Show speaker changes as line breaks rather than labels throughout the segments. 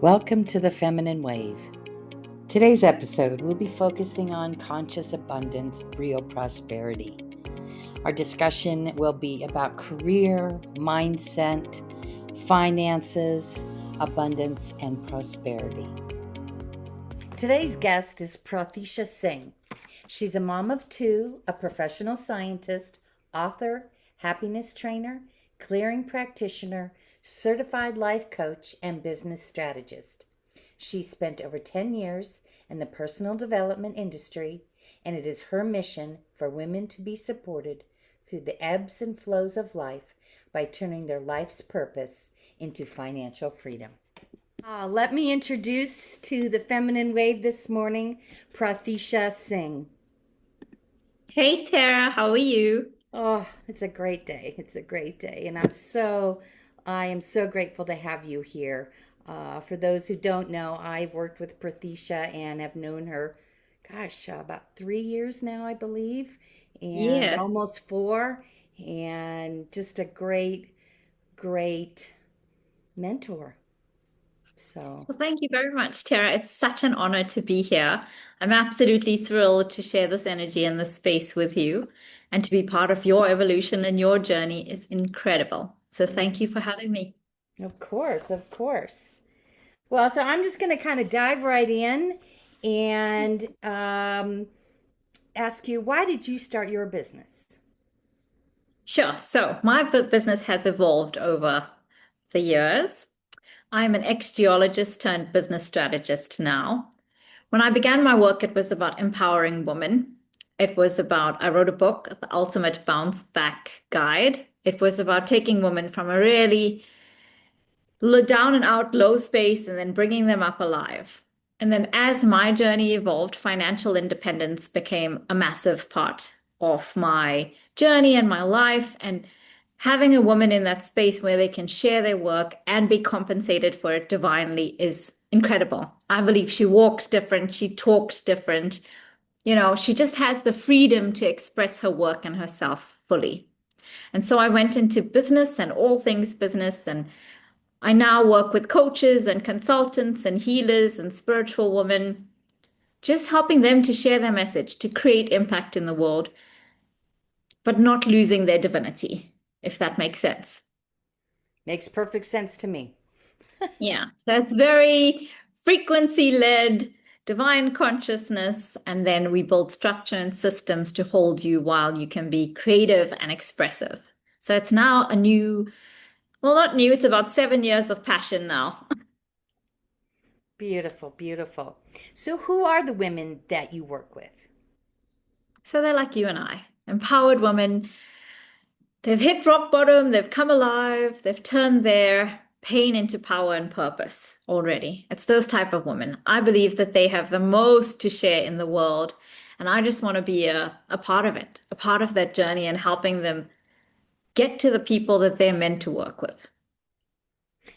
Welcome to the Feminine Wave. Today's episode will be focusing on conscious abundance, real prosperity. Our discussion will be about career, mindset, finances, abundance, and prosperity. Today's guest is Pratisha Singh. She's a mom of two, a professional scientist, author, happiness trainer, clearing practitioner, certified life coach, and business strategist. She spent over 10 years in the personal development industry, and it is her mission for women to be supported through the ebbs and flows of life by turning their life's purpose into financial freedom. Let me introduce to the Feminine Wave this morning, Pratisha Singh.
Hey Tara, how are you?
Oh, it's a great day. It's a great day. And I am so grateful to have you here. For those who don't know, I've worked with Pratisha and have known her, about 3 years now, I believe, and
Yes.
almost four, and just a great, great mentor. So,
Well, thank you very much, Tara. It's such an honor to be here. I'm absolutely thrilled to share this energy and this space with you, and to be part of your evolution and your journey is incredible. So thank you for having me.
of course, of course. Well, so I'm just going to kind of dive right in and ask you, why did you start your business?
Sure. So my business has evolved over the years. I'm an ex-geologist turned business strategist now. When I began my work, it was about empowering women. I wrote a book, The Ultimate Bounce Back Guide. It was about taking women from a really down and out low space and then bringing them up alive. And then as my journey evolved, financial independence became a massive part of my journey and my life. And having a woman in that space where they can share their work and be compensated for it divinely is incredible. I believe she walks different, she talks different. She just has the freedom to express her work and herself fully. And so I went into business and all things business, and I now work with coaches and consultants and healers and spiritual women, just helping them to share their message, to create impact in the world, but not losing their divinity, if that makes sense.
Makes perfect sense to me.
Yeah, so it's very frequency led, divine consciousness, and then we build structure and systems to hold you while you can be creative and expressive. So it's now well, not new, it's about 7 years of passion now.
Beautiful, beautiful. So, who are the women that you work with?
So they're like you and I, empowered women. They've hit rock bottom, they've come alive, they've turned their pain into power and purpose already. It's those type of women. I believe that they have the most to share in the world. And I just want to be a part of it, a part of that journey and helping them get to the people that they're meant to work with.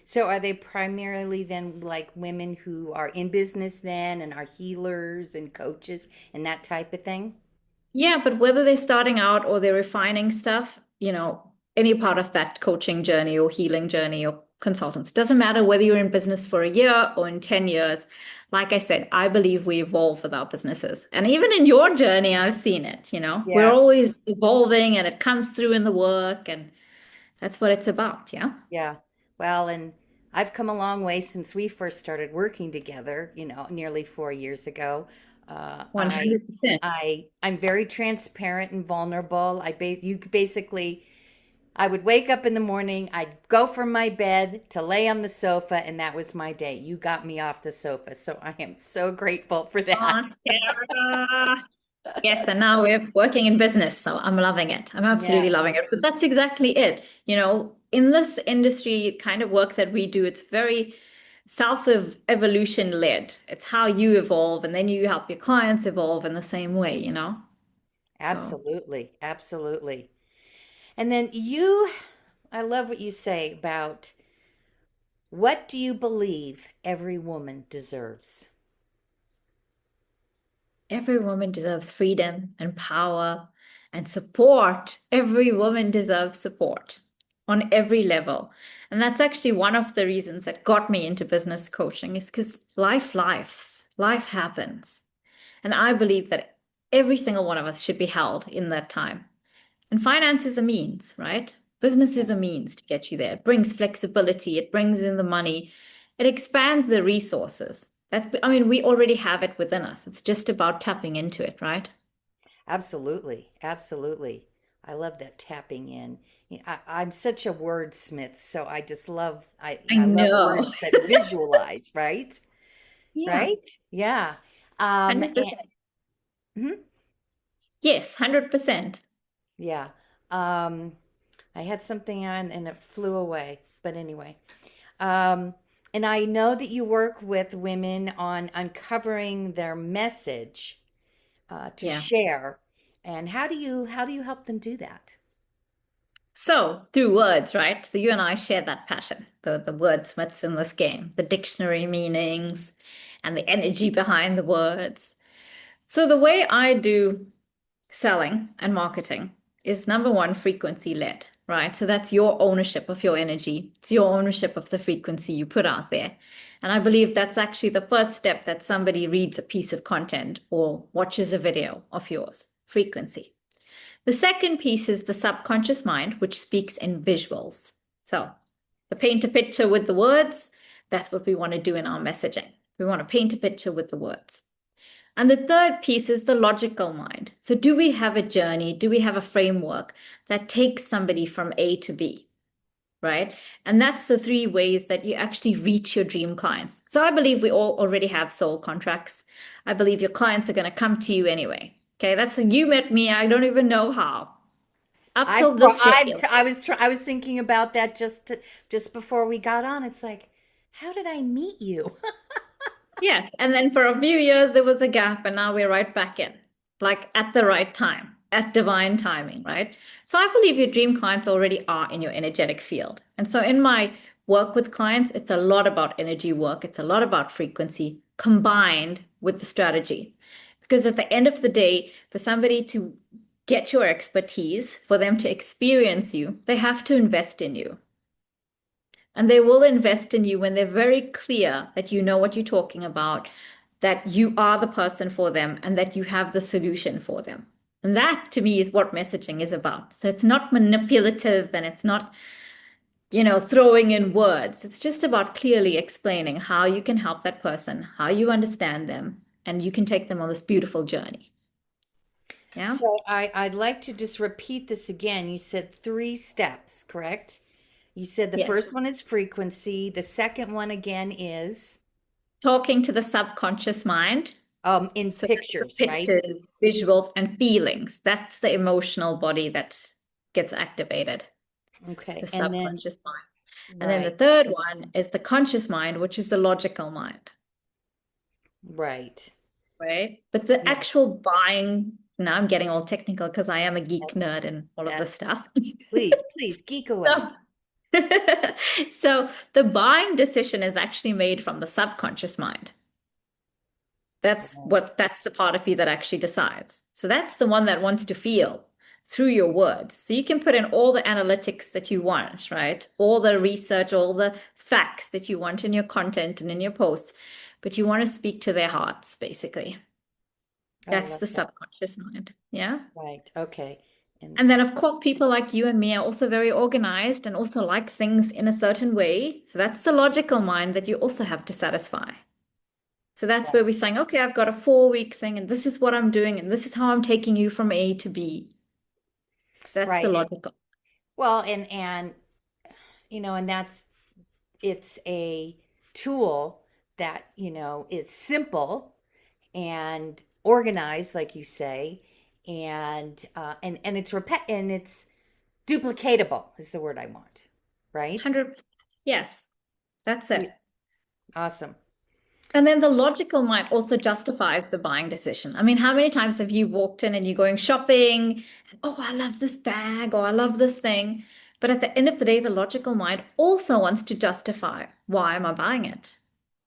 So, are they primarily then like women who are in business then and are healers and coaches and that type of thing?
Yeah, but whether they're starting out or they're refining stuff, any part of that coaching journey or healing journey or consultants, doesn't matter whether you're in business for a year or in 10 years. Like I said, I believe we evolve with our businesses. And even in your journey, I've seen it. We're
Yeah,
always evolving and it comes through in the work, and that's what it's about. Yeah.
yeah. Well, and I've come a long way since we first started working together, nearly 4 years ago. Uh, I,
100%.
I'm very transparent and vulnerable. You basically, I would wake up in the morning, I'd go from my bed to lay on the sofa, and that was my day. You got me off the sofa, so I am so grateful for that.
Oh, Tara. Yes, and now we're working in business, so I'm loving it. I'm
Yeah,
absolutely loving it. But that's exactly it. In this industry kind of work that we do, it's very self-evolution led. It's how you evolve, and then you help your clients evolve in the same way. So
absolutely, absolutely. And then I love what you say about what do you believe every woman deserves?
every woman deserves freedom and power and support. Every woman deserves support. on every level. And that's actually one of the reasons that got me into business coaching is because life happens. And I believe that every single one of us should be held in that time. And finance is a means, right? Business is a means to get you there. It brings flexibility, it brings in the money, it expands the resources. I mean, we already have it within us. It's just about tapping into it, right?
Absolutely. Absolutely. I love that tapping in. I'm such a wordsmith, so I just love
I
I love
know.
words that visualize, right?
Yeah,
Right? Yeah. And
100%.
mhm,
Yes, 100%.
yeah. Um, I had something on and it flew away. But anyway. Um, and I know that you work with women on uncovering their message to
Yeah.
share. And how do you help them do that?
So, through words, right? So, you and I share that passion, the wordsmiths in this game, the dictionary meanings and the energy behind the words. So, the way I do selling and marketing is number one, frequency led, right? So, that's your ownership of your energy, it's your ownership of the frequency you put out there. And I believe that's actually the first step that somebody reads a piece of content or watches a video of yours frequency. The second piece is the subconscious mind, which speaks in visuals. So, the paint a picture with the words, that's what we want to do in our messaging. We want to paint a picture with the words. And the third piece is the logical mind. So, do we have a journey? Do we have a framework that takes somebody from A to B? Right. And that's the three ways that you actually reach your dream clients. So, I believe we all already have soul contracts. I believe your clients are going to come to you anyway. Okay. That's you met me. I don't even know how. Up till this day.
I was thinking about that just before we got on. It's like, how did I meet you?
Yes. And then for a few years, there was a gap, and now we're right back in, like at the right time, at divine timing, right? So I believe your dream clients already are in your energetic field. And so in my work with clients, it's a lot about energy work, it's a lot about frequency combined with the strategy. Because at the end of the day, for somebody to get your expertise, for them to experience you, they have to invest in you. And they will invest in you when they're very clear that you know what you're talking about, that you are the person for them, and that you have the solution for them. And that to me is what messaging is about. So it's not manipulative and it's not, throwing in words. It's just about clearly explaining how you can help that person, how you understand them, and you can take them on this beautiful journey. Yeah.
So I'd like to just repeat this again. You said three steps, correct? You said the
Yes.
first one is frequency. The second one again is
Talking to the subconscious mind.
in
So that's the
pictures, right?
pictures, visuals, and feelings. That's the emotional body that gets activated,
Okay.
the
And then
subconscious mind. And then the
right,
third one is the conscious mind, which is the logical mind,
right.
right? But the
Yeah.
actual buying, now I'm getting all technical because I am a geek nerd and all of
That
this stuff.
please geek away.
So, so the buying decision is actually made from the subconscious mind.
Right.
That's the part of you that actually decides. So that's the one that wants to feel through your words. So you can put in all the analytics that you want, right? All the research, all the facts that you want in your content and in your posts, but you want to speak to their hearts, basically.
I
That's
love
the
that.
subconscious mind. Yeah.
Right. Okay. And
And then, of course, people like you and me are also very organized and also like things in a certain way. So that's the logical mind that you also have to satisfy. So that's where
right.
we're saying, okay, I've got a 4 week thing, and this is what I'm doing, and this is how I'm taking you from A to B. So that's the
Right.
logical.
Well, and and that's it's a tool that, is simple and organized, like you say, and it's duplicatable is the word I want, right?
100%. Yes, that's
Yeah.
it.
Awesome.
And then the logical mind also justifies the buying decision. I mean, how many times have you walked in and you're going shopping, and oh, I love this bag, or I love this thing. But at the end of the day, the logical mind also wants to justify why am I buying it?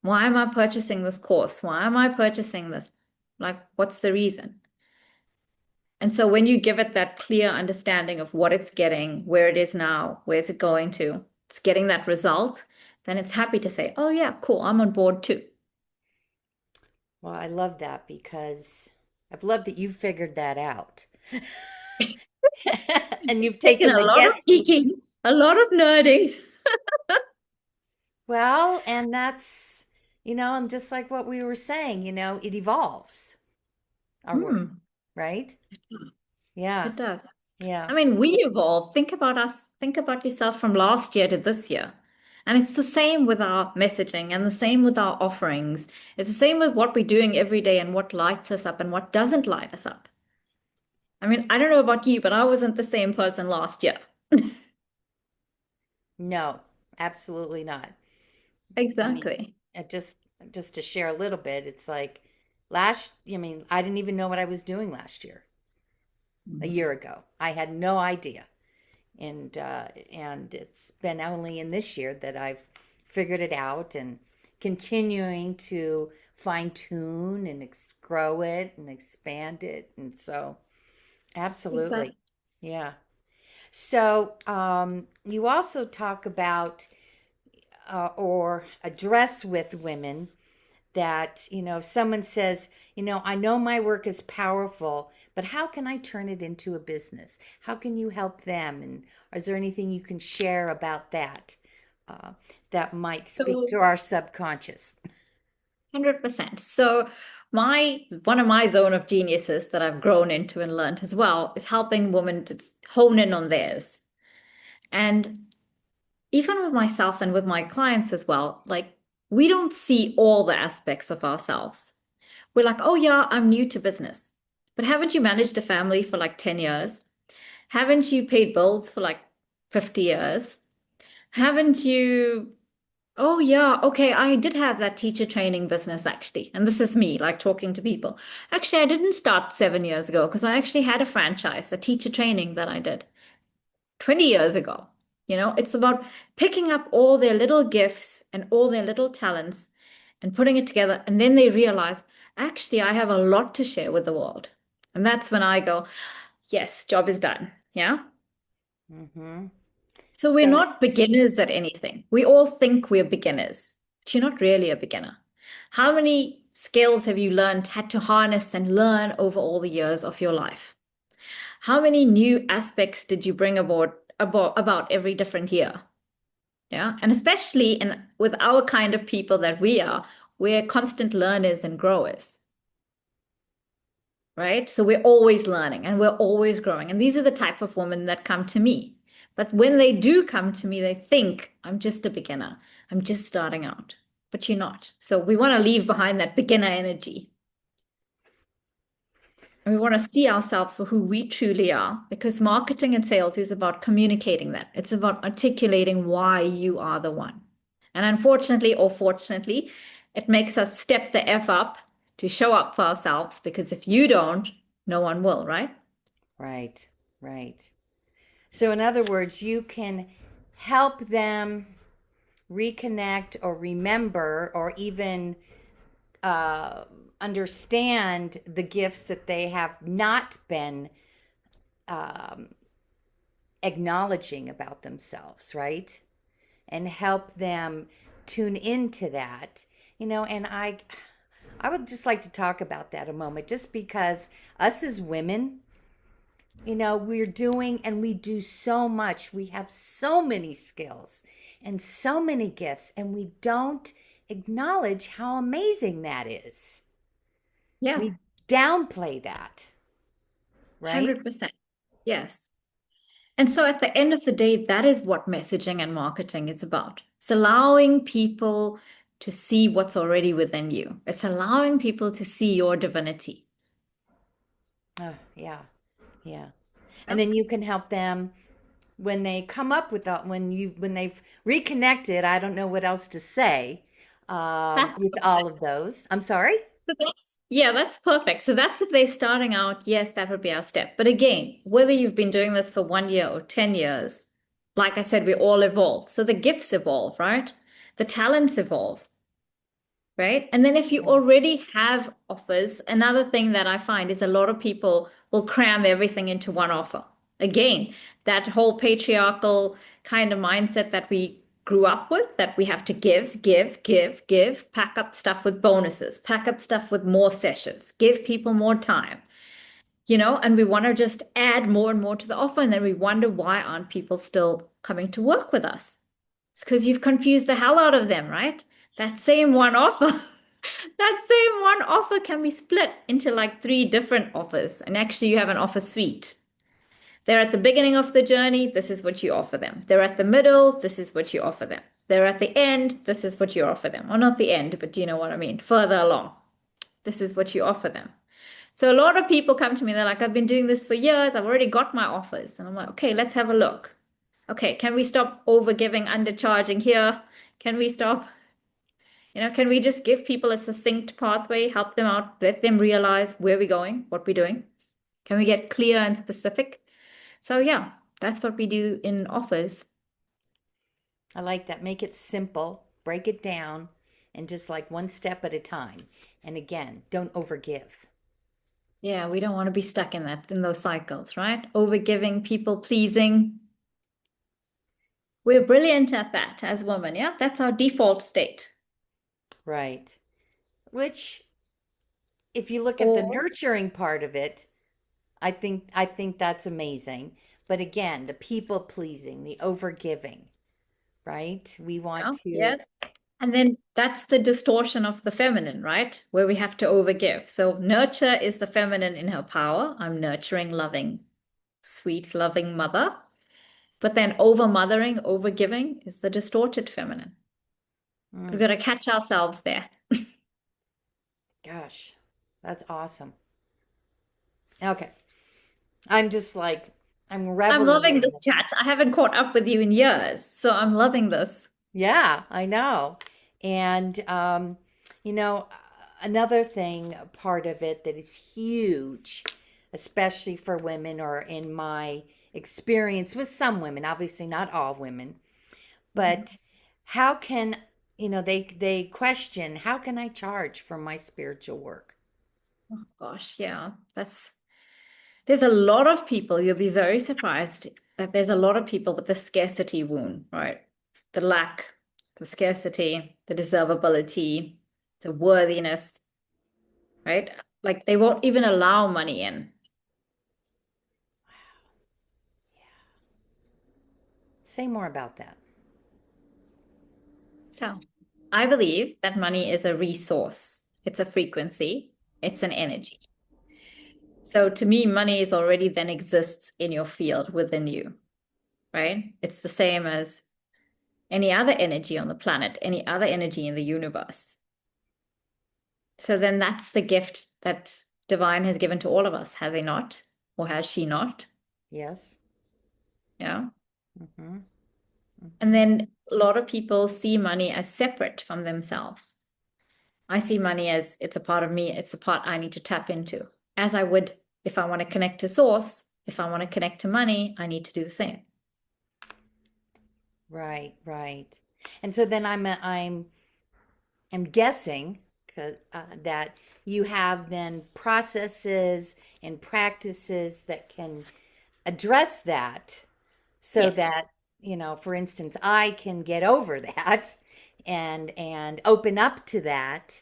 Why am I purchasing this course? Why am I purchasing this? Like, what's the reason? And so when you give it that clear understanding of what it's getting, where it is now, where's it going to, it's getting that result, then it's happy to say, oh, yeah, cool, I'm on board too.
Well, I love that because I've loved that you figured that out. And you've
Taking
taken
a
the
lot of
guessing.
geeking, a lot of nerding.
Well, and that's, and just like what we were saying, it evolves our work,
Hmm,
right?
it does.
Yeah.
It does.
Yeah.
I mean, we evolve. Think about us. Think about yourself from last year to this year. And it's the same with our messaging and the same with our offerings. It's the same with what we're doing every day and what lights us up and what doesn't light us up. I mean, I don't know about you, but I wasn't the same person last year.
No, absolutely not. I mean,
Exactly.
it just to share a little bit, it's like I didn't even know what I was doing last year, a
Mm.
year ago. I had no idea. And it's been only in this year that I've figured it out and continuing to fine tune and grow it and expand it. And so, absolutely.
Exactly.
Yeah. So, you also talk about or address with women that, if someone says, I know my work is powerful, but how can I turn it into a business? How can you help them? And is there anything you can share about that uh, that might speak
So
to our subconscious?
100%. So my one of my zone of geniuses that I've grown into and learned as well is helping women to hone in on theirs. And even with myself and with my clients as well, like we don't see all the aspects of ourselves. We're like, oh yeah, I'm new to business. But haven't you managed a family for like 10 years? Haven't you paid bills for like 50 years? Haven't you Oh, yeah. Okay. I did have that teacher training business actually. And this is me like talking to people. Actually, I didn't start 7 years ago because I actually had a franchise, a teacher training that I did 20 years ago. It's about picking up all their little gifts and all their little talents and putting it together. And then they realize, actually, I have a lot to share with the world. And that's when I go, yes, job is done. Yeah.
Mm-hmm.
So we're
So,
not beginners at anything. We all think we're beginners, but you're not really a beginner. How many skills have you learned, had to harness and learn over all the years of your life? How many new aspects did you bring aboard about every different year? Yeah. And especially in with our kind of people that we are, we're constant learners and growers, right? So we're always learning and we're always growing. And these are the type of women that come to me. But when they do come to me, they think, I'm just a beginner. I'm just starting out. But you're not. So we want to leave behind that beginner energy. And we want to see ourselves for who we truly are because marketing and sales is about communicating that. It's about articulating why you are the one. And unfortunately or fortunately, it makes us step the F up to show up for ourselves because if you don't, no one will, right?
right, right. So, in other words, you can help them reconnect or remember or even uh, understand the gifts that they have not been um, acknowledging about themselves, right? And help them tune into that, and I would just like to talk about that a moment just because us as women, we're doing and we do so much. We have so many skills and so many gifts, and we don't acknowledge how amazing that is.
Yeah,
We downplay that, right?
100%. Yes. And so at the end of the day, that is what messaging and marketing is about. It's allowing people to see what's already within you. It's allowing people to see your divinity.
Oh, yeah, yeah. And
Yep.
then you can help them when they come up with that, when they've reconnected. I don't know what else to say
That's
with all of those. I'm sorry.
yeah, that's perfect. So that's if they're starting out, yes, that would be our step. But again, whether you've been doing this for 1 year or 10 years, like I said, we all evolve. So the gifts evolve, right? The talents evolve. Right? And then if you
Yeah.
already have offers, another thing that I find is a lot of people will cram everything into one offer. Again, that whole patriarchal kind of mindset that we grew up with, that we have to give, give, give, give, pack up stuff with bonuses, pack up stuff with more sessions, give people more time, and we want to just add more and more to the offer. And then we wonder, why aren't people still coming to work with us? It's because you've confused the hell out of them, right? That same one offer, that same one offer can be split into like three different offers. And actually, you have an offer suite. They're at the beginning of the journey, this is what you offer them. They're at the middle, this is what you offer them. They're at the end, this is what you offer them. Or not the end, but you know what I mean? Further along, this is what you offer them. So a lot of people come to me, they're like, I've been doing this for years, I've already got my offers. And I'm like, okay, let's have a look. Okay, can we stop over giving, undercharging here? Can we stop? Can we just give people a succinct pathway, help them out, let them realize where we're going, what we're doing? Can we get clear and specific? So yeah, that's what we do in offers.
I like that. Make it simple, break it down, and just like one step at a time. And again, don't overgive.
Yeah, we don't want to be stuck in those cycles, right? Overgiving, people pleasing. We're brilliant at that as women, yeah? That's our default state.
Right. Which, if you look at the
Or,
nurturing part of it, I think that's amazing. But again, the people pleasing, the overgiving, right? We want to,
yes. And then that's the distortion of the feminine, right? Where we have to overgive. So nurture is the feminine in her power. I'm nurturing, loving, sweet, loving mother. But then over mothering, over giving is the distorted feminine. We've
mm,
got to catch ourselves there.
gosh, that's awesome. Okay. I'm just like, I'm
I'm
reveling
loving
in
this
it.
chat. I haven't caught up with you in years, so I'm loving this.
Yeah, I know. And, you know, another thing, part of it that is huge, especially for women, or in my experience with some women, obviously not all women,
Mhm.
but how can, they question, how can I charge for my spiritual work?
Oh gosh, yeah. There's a lot of people, you'll be very surprised that there's a lot of people with the scarcity wound, right? The lack, the scarcity, the deservability, the worthiness, right? Like they won't even allow money in.
Say more about that.
So I believe that money is a resource. It's a frequency. It's an energy. So to me, money is already then exists in your field within you, right? It's the same as any other energy on the planet, any other energy in the universe. So then that's the gift that divine has given to all of us, has he not? Or has she not?
Yes.
Yeah.
Mm-hmm.
And
Mm-hmm.
then a lot of people see money as separate from themselves. I see money as it's a part of me, it's a part I need to tap into. As I would if I want to connect to source, if I want to connect to money, I need to do the same.
Right, right. And so then I'm guessing that you have then processes and practices that can address that, so
Yes,
that, for instance, I can get over that and open up to that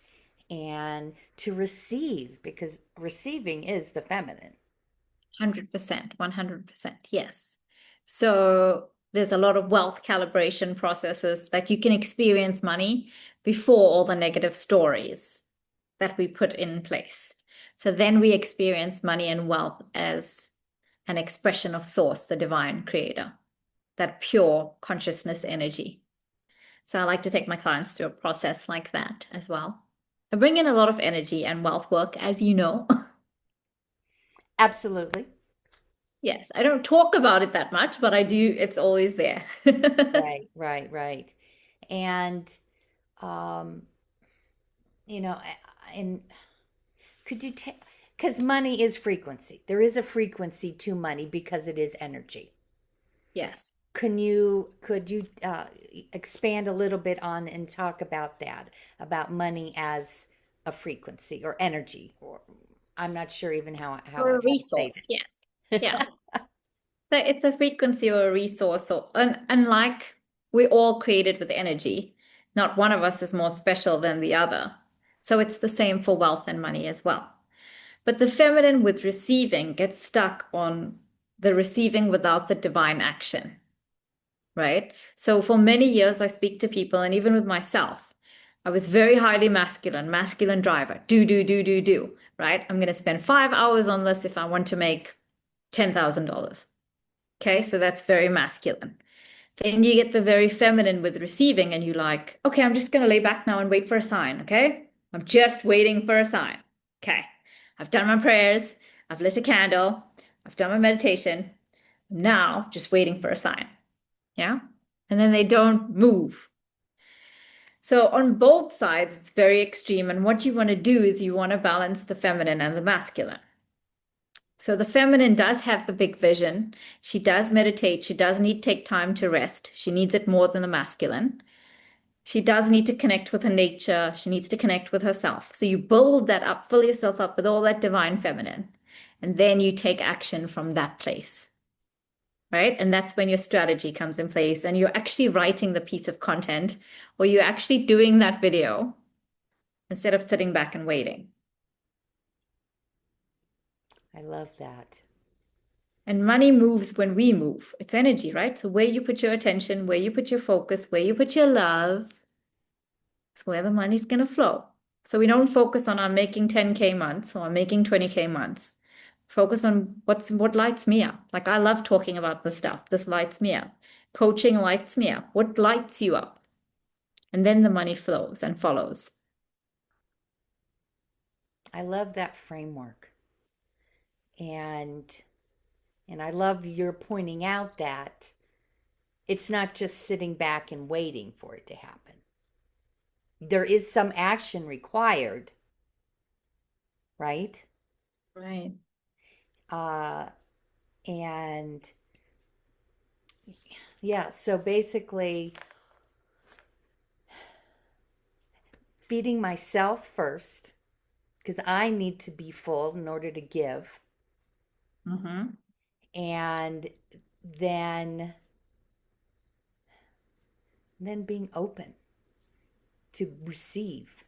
and to receive, because receiving is the feminine.
100%, 100%. Yes. So there's a lot of wealth calibration processes that you can experience money before all the negative stories that we put in place. So then we experience money and wealth as an expression of source, the divine creator, that pure consciousness energy. So I like to take my clients through a process like that as well. I bring in a lot of energy and wealth work, as you know.
Absolutely.
Yes, I don't talk about it that much, but I do, it's always there.
Right, right, right. And um, you know, and could you take, because money is frequency. There is a frequency to money because it is energy.
Yes.
Could you expand a little bit on and talk about that, about money as a frequency or energy, or I'm not sure even
Or a
how to say
resource. Yes. Yeah.
that.
So it's a frequency or a resource, or and like we're all created with energy. Not one of us is more special than the other. So it's the same for wealth and money as well. But the feminine with receiving gets stuck on the receiving without the divine action, right? So for many years, I speak to people, and even with myself, I was very highly masculine, masculine driver, do, right? I'm going to spend 5 hours on this if I want to make $10,000. Okay, so that's very masculine. Then you get the very feminine with receiving, and you like, okay, I'm just going to lay back now and wait for a sign. Okay, I'm just waiting for a sign. Okay, I've done my prayers, I've lit a candle, I've done my meditation. Now, just waiting for a sign. Yeah, and then they don't move. So on both sides, it's very extreme. And what you want to do is you want to balance the feminine and the masculine. So the feminine does have the big vision. She does meditate. She does need to take time to rest. She needs it more than the masculine. She does need to connect with her nature. She needs to connect with herself. So you build that up, fill yourself up with all that divine feminine, and then you take action from that place, right? And that's when your strategy comes in place and you're actually writing the piece of content or you're actually doing that video instead of sitting back and waiting.
I love that.
And money moves when we move. It's energy, right? So where you put your attention, where you put your focus, where you put your love, is where the money's going to flow. So we don't focus on I'm making 10K months or I'm making 20K months. Focus on what lights me up. Like I love talking about this stuff. This lights me up. Coaching lights me up. What lights you up? And then the money flows and follows.
I love that framework. And I love your pointing out that it's not just sitting back and waiting for it to happen. There is some action required, right?
Right.
Uh, and yeah, so basically feeding myself first because I need to be full in order to give.
Mm-hmm.
And then being open to receive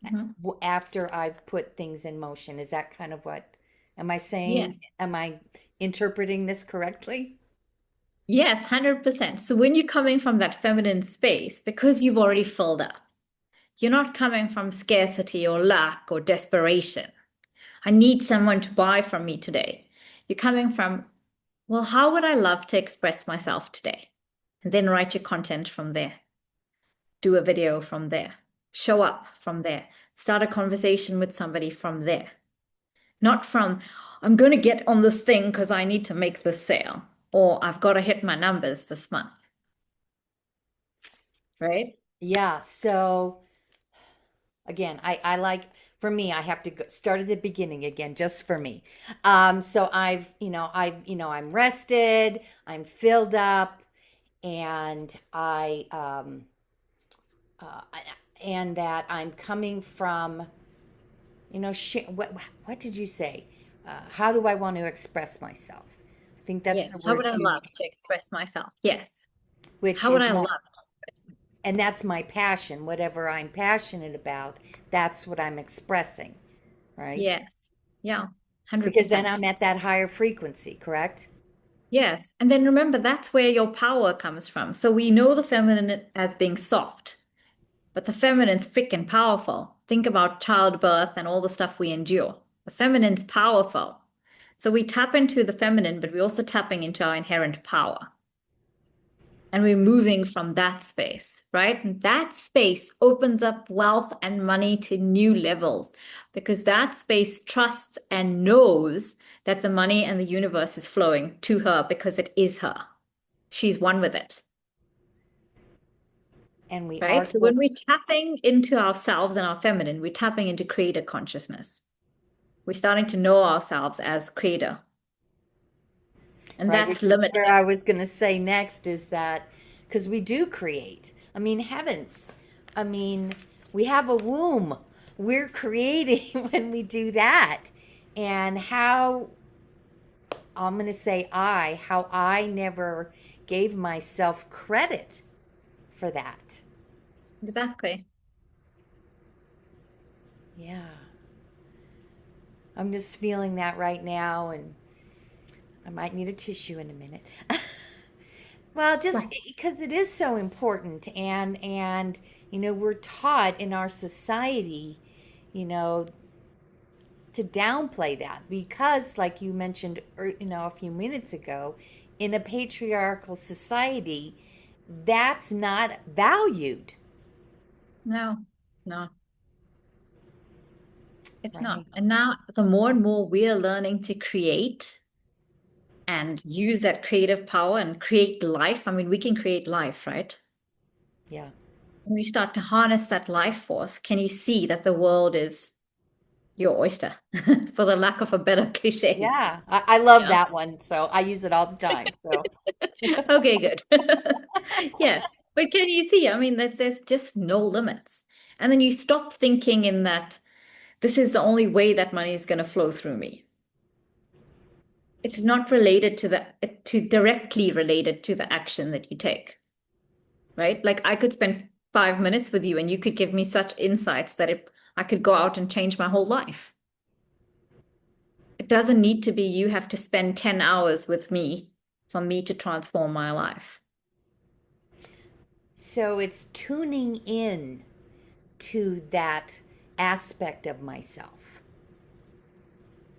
Mm-hmm.
after I've put things in motion. Is that kind of what am I saying?
Yes.
Am I interpreting this correctly?
Yes, 100%. So when you're coming from that feminine space, because you've already filled up, you're not coming from scarcity or lack or desperation. I need someone to buy from me today. You're coming from, well, how would I love to express myself today? And then write your content from there. Do a video from there. Show up from there. Start a conversation with somebody from there. Not from, I'm going to get on this thing because I need to make this sale, or I've got to hit my numbers this month, right?
Yeah. So again, I like for me, I have to start at the beginning again, just for me. So I'm rested, I'm filled up, and uh, and that I'm coming from, what did you say? How do I want to express myself? I think that's
Yes.
the
How
word
would I
you,
love to express myself? Yes.
which
How would
is
I love
my,
to express myself?
and that's my passion. Whatever I'm passionate about, that's what I'm expressing, right?
Yes. Yeah.
Because then
100%.
I'm at that higher frequency, correct?
Yes. And then remember, that's where your power comes from. So we know the feminine as being soft, but the feminine's freaking powerful. Think about childbirth and all the stuff we endure. The feminine's powerful. So we tap into the feminine, but we're also tapping into our inherent power. And we're moving from that space, right? And that space opens up wealth and money to new levels because that space trusts and knows that the money and the universe is flowing to her because it is her. She's one with it,
And we
right? So
also,
when we're tapping into ourselves and our feminine, we're tapping into creator consciousness. We're starting to know ourselves as creator. And
right,
that's
which is where
limitless.
I was going to say next is that because we do create. I mean, heavens. I mean, we have a womb. we're creating when we do that. And how, I'm going to say how I never gave myself credit for that.
Exactly.
Yeah. I'm just feeling that right now, and I might need a tissue in a minute. Well, just
Right.
because it is so important, and we're taught in our society, you know, to downplay that because, like you mentioned, a few minutes ago, in a patriarchal society, that's not valued,
No, no, it's not.
right?
And now, the more and more we are learning to create and use that creative power and create life, I mean, we can create life, right?
Yeah.
When we start to harness that life force, can you see that the world is your oyster, for the lack of a better cliche?
Yeah. I love
Yeah.
that one. So I use it all the time. So,
Okay, good. Yes. But can you see? I mean, there's just no limits. And then you stop thinking in that this is the only way that money is going to flow through me. It's not related to to directly related to the action that you take, right? Like I could spend 5 minutes with you and you could give me such insights that I could go out and change my whole life. It doesn't need to be you have to spend 10 hours with me for me to transform my life.
so it's tuning in to that aspect of myself.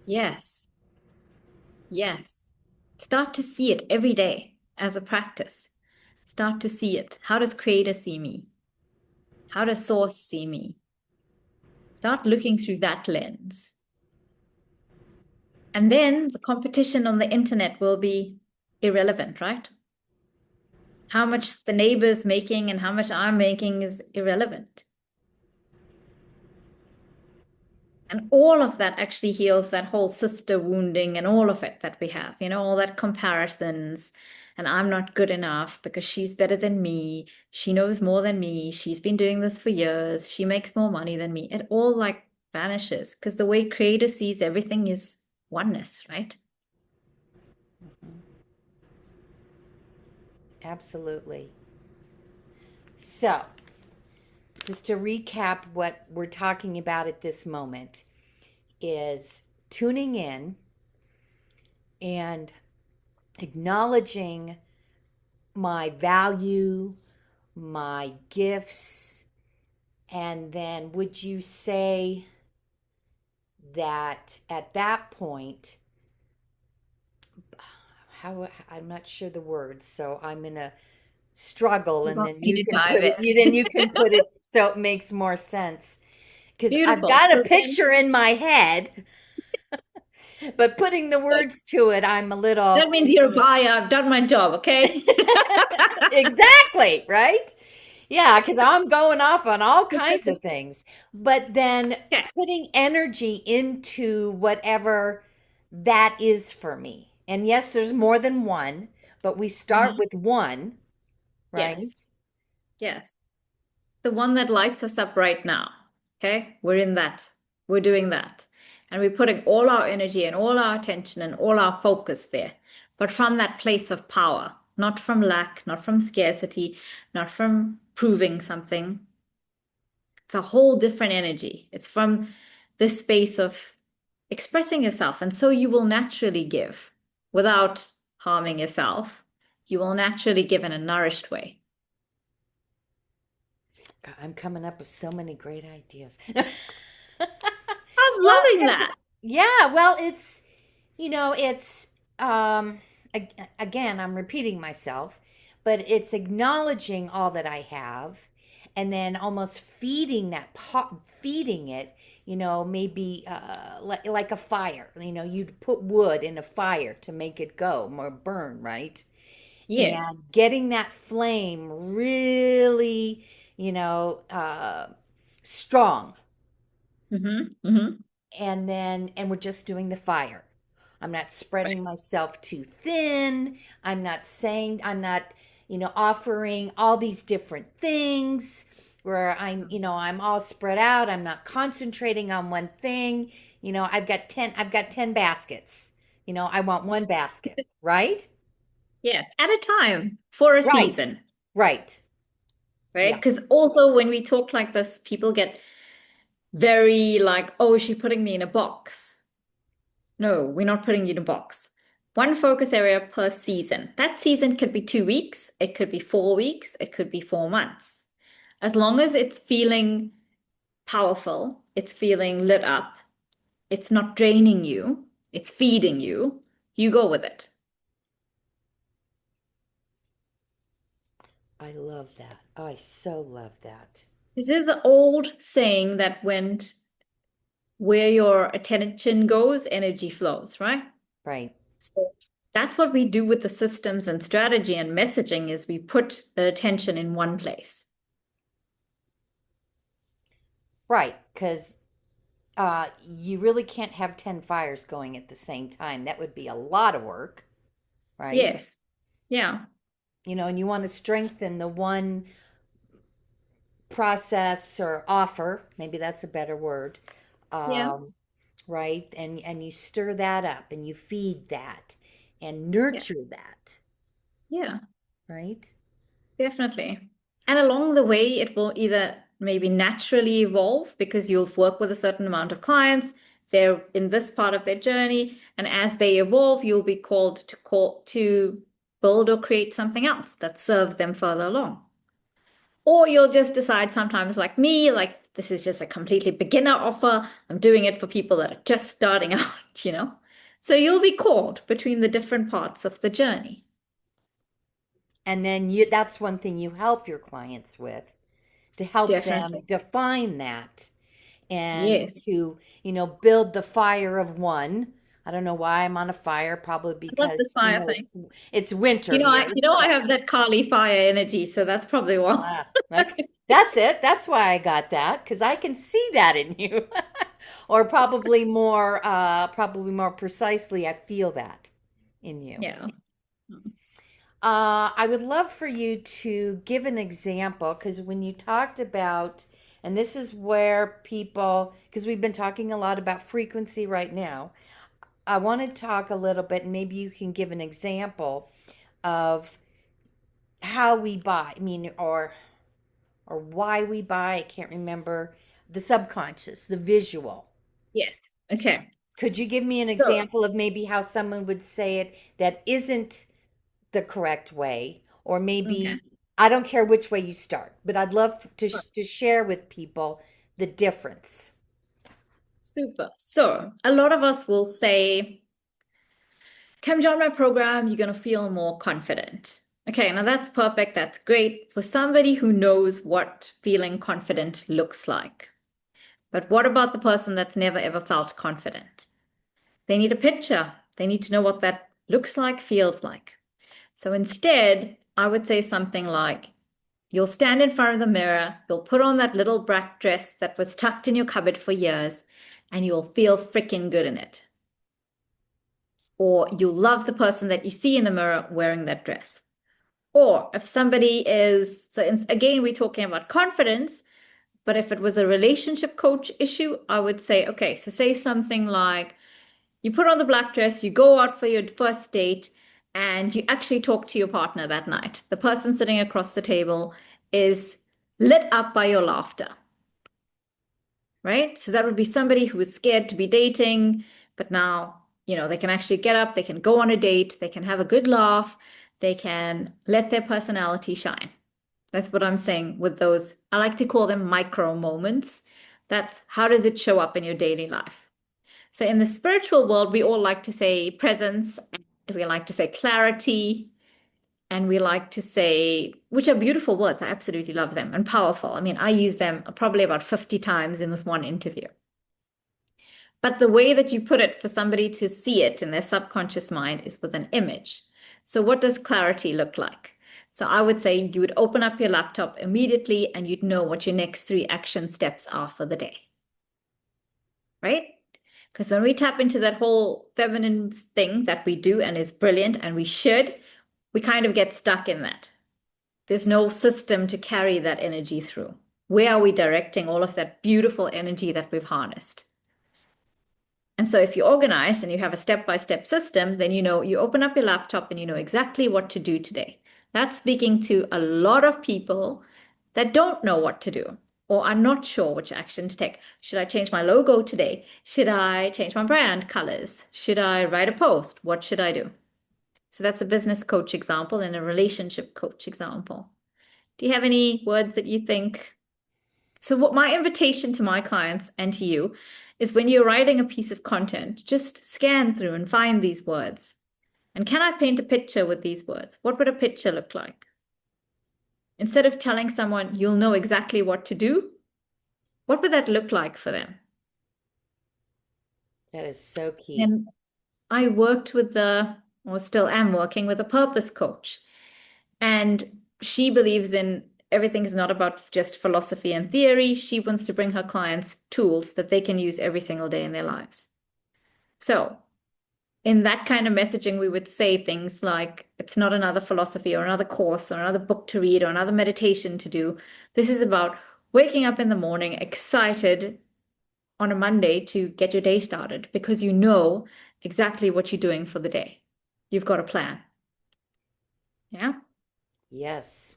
Yes. Yes. Start to see it every day as a practice. Start to see it. How does creator see me? How does source see me? Start looking through that lens. And then the competition on the internet will be irrelevant, right? How much the neighbor's making and how much I'm making is irrelevant. And all of that actually heals that whole sister wounding and all of it that we have, all that comparisons. And I'm not good enough because she's better than me. She knows more than me. She's been doing this for years. She makes more money than me. It all like vanishes because the way creator sees everything is oneness, right?
Absolutely. So, just to recap what we're talking about at this moment is tuning in and acknowledging my value, my gifts, and then would you say that at that point, how, I'm not sure the words, so I'm going to struggle,
You
and
want
then
me
you
to
can
dive
put it,
in.
then you can put it so it makes more sense. Because I've
Beautiful.
got a
So then,
picture in my head, but putting the
good.
words to it, I'm a
That
little.
means you're a buyer. I've done my job, okay?
Exactly, right? Yeah, because I'm going off on all kinds of things. But then
Okay.
putting energy into whatever that is for me. And yes, there's more than one, but we start
Mhm.
with one, right?
Yes. Yes. The one that lights us up right now. Okay. We're in that. We're doing that. And we're putting all our energy and all our attention and all our focus there. But from that place of power, not from lack, not from scarcity, not from proving something. It's a whole different energy. It's from this space of expressing yourself. And so you will naturally give without harming yourself. You will naturally give in a nourished way.
God, I'm coming up with so many great ideas.
I'm
Well,
loving
'cause
that.
yeah, well, it's um again, I'm repeating myself, but it's acknowledging all that I have and then almost feeding that pot, feeding it, maybe like a fire. You'd put wood in a fire to make it go or burn, right?
Yes.
And getting that flame really, strong,
Mm-hmm. Mm-hmm.
and we're just doing the fire. I'm not spreading myself too thin. I'm not offering all these different things. where I'm all spread out. I'm not concentrating on one thing. I've got 10 baskets. I want one basket, right?
Yes, at a time for a
Right.
season,
Right.
right?
Yeah.
Because also when we talk like this, people get very like, oh, is she putting me in a box? No, we're not putting you in a box. One focus area per season. That season could be 2 weeks, it could be 4 weeks, it could be 4 months. As long as it's feeling powerful, it's feeling lit up, it's not draining you, it's feeding you, you go with it.
I love that. Oh, I so love that.
This is an old saying that went where your attention goes, energy flows, right?
Right.
So that's what we do with the systems and strategy and messaging is we put the attention in one place.
Right. Because you really can't have 10 fires going at the same time. That would be a lot of work, right?
Yes. Yeah.
And you want to strengthen the one process or offer, maybe that's a better word,
Yeah.
um, right? And you stir that up and you feed that and
Yeah.
nurture that,
Yeah.
right?
Definitely. And along the way, it will either maybe naturally evolve because you'll work with a certain amount of clients. They're in this part of their journey. And as they evolve, you'll be called to build or create something else that serves them further along. Or you'll just decide sometimes, like me, like this is just a completely beginner offer. I'm doing it for people that are just starting out. So you'll be called between the different parts of the journey.
And then that's one thing you help your clients with, to help them
Definitely.
define that and
Yes.
build the fire of one. I don't know why I'm on a fire, probably
I love this
because
fire thing.
it's winter
You know, I
here.
you know I have that Kali fire energy, so that's probably why.
Okay. That's it. That's why I got that, because I can see that in you. Or probably more precisely, I feel that in you.
Yeah.
I would love for you to give an example, because when you talked about, and this is where people, because we've been talking a lot about frequency right now, I want to talk a little bit, and maybe you can give an example of how we buy, I mean, or why we buy. I can't remember. The subconscious, the visual.
Yes. Okay.
Could you give me an
So,
example of maybe how someone would say it that isn't the correct way? Or
okay.
maybe, I don't care which way you start, but I'd love to share with people the difference.
Super. So, a lot of us will say, come join my program, you're going to feel more confident. Okay, now that's perfect. That's great for somebody who knows what feeling confident looks like. But what about the person that's never ever felt confident? They need a picture. They need to know what that looks like, feels like. So instead, I would say something like, you'll stand in front of the mirror, you'll put on that little black dress that was tucked in your cupboard for years, and you'll feel freaking good in it. Or you'll love the person that you see in the mirror wearing that dress. Or if somebody is, so again, we're talking about confidence, but if it was a relationship coach issue, I would say, okay, so say something like, you put on the black dress, you go out for your first date, and you actually talk to your partner that night. The person sitting across the table is lit up by your laughter, right? So that would be somebody who is scared to be dating, but now, they can actually get up, they can go on a date, they can have a good laugh, they can let their personality shine. That's what I'm saying with those. I like to call them micro moments. That's how does it show up in your daily life? So in the spiritual world, we all like to say presence, and we like to say clarity, and we like to say, which are beautiful words. I absolutely love them and powerful. I mean, I use them probably about 50 times in this one interview. But the way that you put it for somebody to see it in their subconscious mind is with an image. So what does clarity look like? So I would say you would open up your laptop immediately and you'd know what your next 3 action steps are for the day, right? Because when we tap into that whole feminine thing that we do and is brilliant and we should, we kind of get stuck in that. There's no system to carry that energy through. Where are we directing all of that beautiful energy that we've harnessed? And so if you're organized and you have a step-by-step system, then you know you open up your laptop and you know exactly what to do today. That's speaking to a lot of people that don't know what to do or are not sure which action to take. Should I change my logo today? Should I change my brand colors? Should I write a post? What should I do? So that's a business coach example and a relationship coach example. Do you have any words that you think? So, what my invitation to my clients and to you is when you're writing a piece of content, just scan through and find these words. And can I paint a picture with these words? What would a picture look like? Instead of telling someone you'll know exactly what to do, what would that look like for them?
That is so key.
And I worked with or still am working with a purpose coach. And she believes in everything's not about just philosophy and theory. She wants to bring her clients tools that they can use every single day in their lives. So, in that kind of messaging, we would say things like, it's not another philosophy or another course or another book to read or another meditation to do. This is about waking up in the morning excited on a Monday to get your day started because you know exactly what you're doing for the day. You've got a plan. Yeah.
Yes.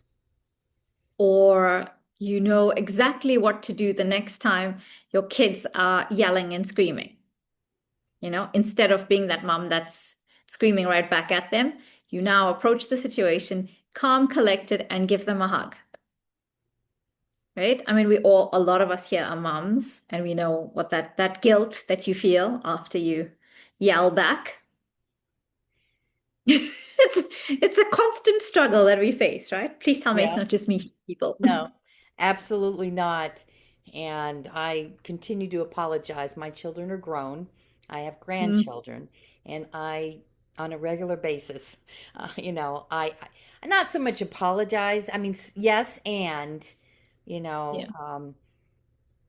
Or you know exactly what to do the next time your kids are yelling and screaming. Instead of being that mom that's screaming right back at them, you now approach the situation calm, collected, and give them a hug. Right? I mean, a lot of us here are moms, and we know what that guilt that you feel after you yell back. It's a constant struggle that we face, right? Please tell me it's
Yeah.
not just me, people.
No, absolutely not. And I continue to apologize. My children are grown. I have
Mm,
grandchildren, and on a regular basis, I not so much apologize. I mean, yes, and you know,
yeah,
um,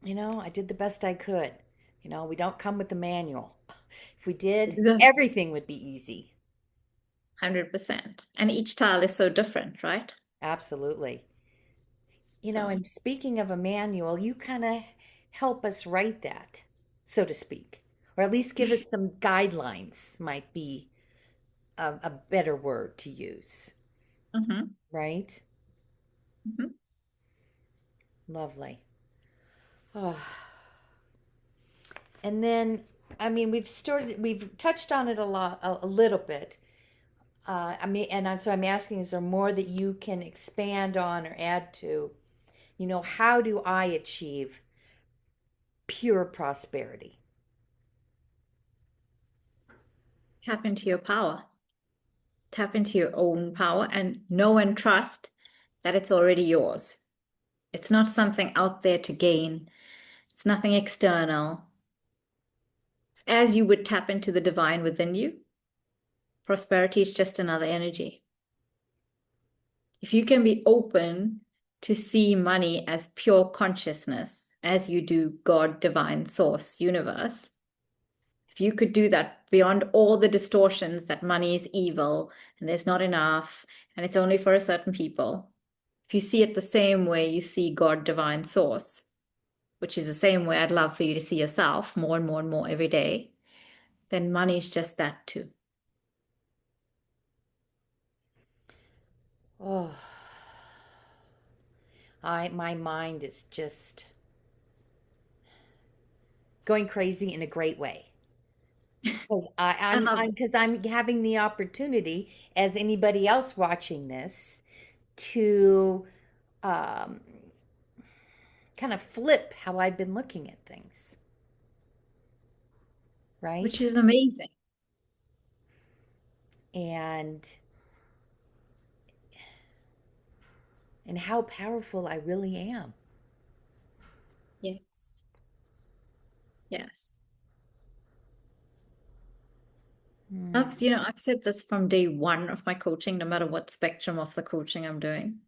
I did the best I could. We don't come with the manual. If we did,
exactly.
everything would be easy.
100%. And each child is so different, right?
Absolutely.
So,
And speaking of a manual, you kind of help us write that, so to speak, or at least give us some guidelines, might be a better word to use,
mhm,
right?
mhm.
Lovely. Oh. And then, I mean, we've touched on it a little bit. So I'm asking, is there more that you can expand on or add to? How do I achieve pure prosperity?
Tap into your power. Tap into your own power and know and trust that it's already yours. It's not something out there to gain. It's nothing external. As you would tap into the divine within you, prosperity is just another energy. If you can be open to see money as pure consciousness, as you do God, divine, source, universe, if you could do that beyond all the distortions that money is evil and there's not enough and it's only for a certain people, if you see it the same way you see God, divine, source, which is the same way I'd love for you to see yourself more and more and more every day, then money is just that too.
Oh, my mind is just going crazy in a great way. Because
I love it.
I'm having the opportunity, as anybody else watching this, to um, kind of flip how I've been looking at things,
Which
right?
is amazing.
And how powerful I really am.
Yes. Yes.
Hmm.
I've said this from day one of my coaching, no matter what spectrum of the coaching I'm doing.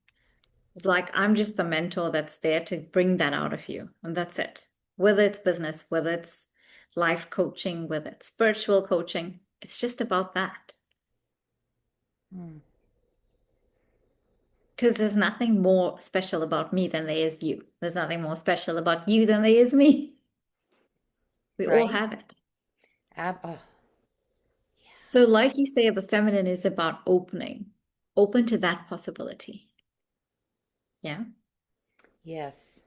It's like I'm just the mentor that's there to bring that out of you, and that's it. Whether it's business, whether it's life coaching, whether it's spiritual coaching, it's just about that.
Hmm.
Because there's nothing more special about me than there is you. There's nothing more special about you than there is me. We all
Right?
have it.
Oh,
So, like you say, the feminine is about opening, open to that possibility. Yeah.
yes.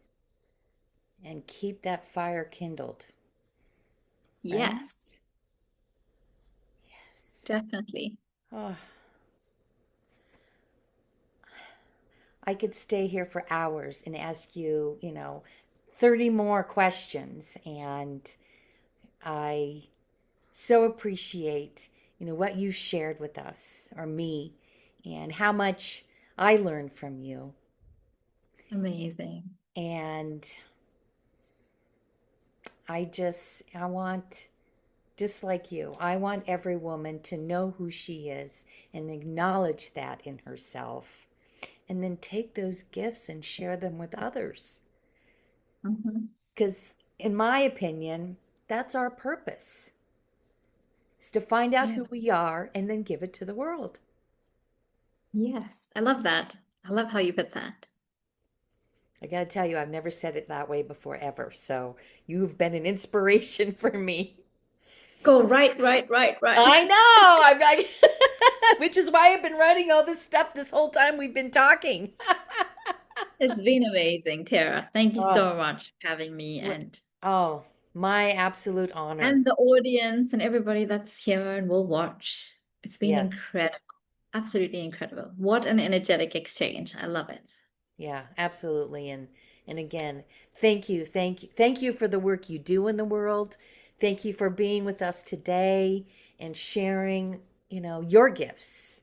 And keep that fire kindled, right?
Yes,
Yes.
definitely.
Oh, I could stay here for hours and ask you, 30 more questions. And I so appreciate, what you shared with us or me and how much I learned from you.
Amazing.
And I want, just like you, I want every woman to know who she is and acknowledge that in herself and then take those gifts and share them with others.
Mhm.
Because, in my opinion, that's our purpose, is to find out
Yeah.
who we are and then give it to the world.
Yes. I love that. I love how you put that.
I got to tell you, I've never said it that way before, ever. So you've been an inspiration for me.
Go right, right, right, right.
I know. Which is why I've been writing all this stuff this whole time we've been talking.
It's been amazing, Tara. Thank you
Oh,
so much for having me
oh, my absolute honor.
and the audience and everybody that's here and will watch. It's been
Yes.
incredible. Absolutely incredible. What an energetic exchange. I love it.
Yeah, absolutely. And again, thank you for the work you do in the world. Thank you for being with us today and sharing, your gifts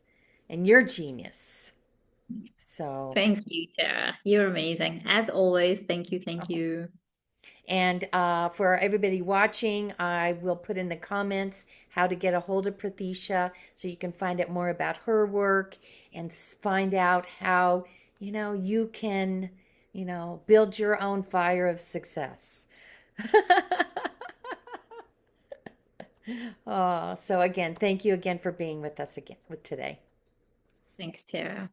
and your genius. So,
Thank you, Tara. You're amazing. As always, thank you, thank you.
and for everybody watching, I will put in the comments how to get a hold of Pratisha so you can find out more about her work and find out how, you can, build your own fire of success. Oh, so again, thank you again for being with us again with today.
Thanks, Tara.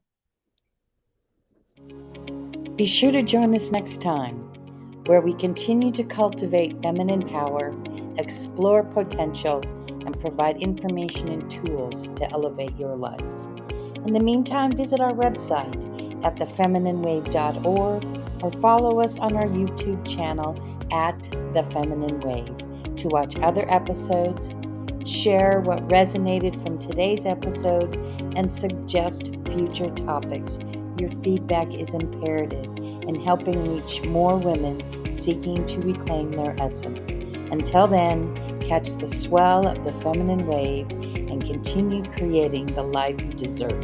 Be sure to join us next time, where we continue to cultivate feminine power, explore potential, and provide information and tools to elevate your life. In the meantime, visit our website at thefemininewave.org or follow us on our YouTube channel at The Feminine Wave to watch other episodes, share what resonated from today's episode, and suggest future topics. Your feedback is imperative in helping reach more women seeking to reclaim their essence. Until then, catch the swell of the feminine wave and continue creating the life you deserve.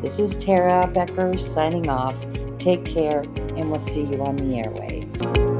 This is Tara Becker signing off. Take care, and we'll see you on the airwaves.